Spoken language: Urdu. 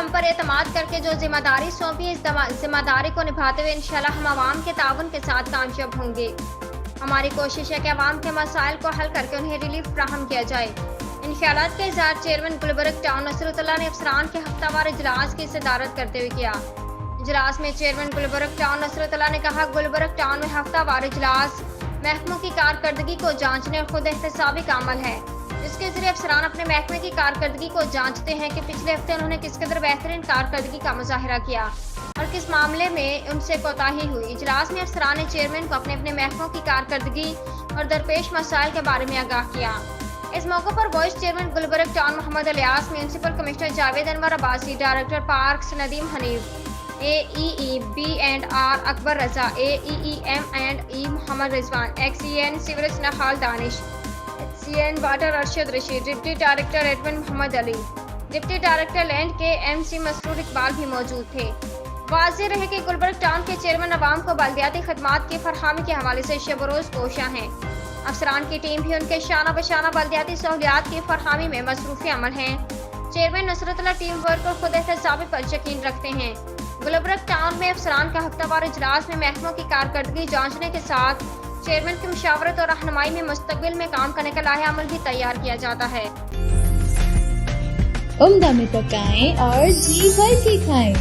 ہم پر اعتماد کر کے جو ذمہ داری سونپی اس ذمہ داری کو نبھاتے ہوئے انشاءاللہ ہم عوام کے تعاون کے ساتھ کامیاب ہوں گے۔ ہماری کوشش ہے کہ عوام کے مسائل کو حل کر کے انہیں ریلیف فراہم کیا جائے۔ ان خیالات کا اظہار چیئرمین گلبرگ ٹاؤن نصرت اللہ نے افسران کے ہفتہ وار اجلاس کی صدارت کرتے ہوئے کیا۔ اجلاس میں چیئرمین گلبرگ ٹاؤن نصرت اللہ نے کہا، گلبرگ ٹاؤن میں ہفتہ وار اجلاس محکموں کی کارکردگی کو جانچنے اور خود احتسابی کا عمل ہے، جس کے ذریعے افسران اپنے محکمے کی کارکردگی کو جانچتے ہیں کہ پچھلے ہفتے انہوں نے کس قدر بہترین کارکردگی کا مظاہرہ کیا اور کس معاملے میں ان سے کوتاہی ہوئی۔ اجلاس میں افسران نے چیئرمین کو اپنے اپنے محکموں کی کارکردگی اور درپیش مسائل کے بارے میں آگاہ کیا۔ اس موقع پر vice chairman Gulberg town Muhammad Ilyas, municipal commissioner Javed Anwar Abbasi, director parks Nadeem Hanif, AEE B&R Akbar Raza, AEE M&E Muhammad Rizwan, XEN sewerage Nihal Danish, CN water Arshad Rashid, deputy director admin Muhammad Ali, deputy director land کے MC مسرور اقبال بھی موجود تھے۔ واضح رہے کہ گلبرگ ٹاؤن کے چیئرمین عوام کو بلدیاتی خدمات کی فراہمی کے حوالے سے شب و روز کوشاں ہیں۔ افسران کی ٹیم بھی ان کے شانہ بشانہ بلدیاتی سہولیات کی فراہمی میں مصروف عمل ہیں۔ چیئرمین نصرت اللہ ٹیم ورک اور خود احتسابی پر یقین رکھتے ہیں۔ گلبرگ ٹاؤن میں افسران کا ہفتہ وار اجلاس میں محکموں کی کارکردگی جانچنے کے ساتھ چیئرمین کی مشاورت اور رہنمائی میں مستقبل میں کام کرنے کا لائحہ عمل بھی تیار کیا جاتا ہے۔ عمدہ میں پکائیں اور جی بھر کے کھائیں۔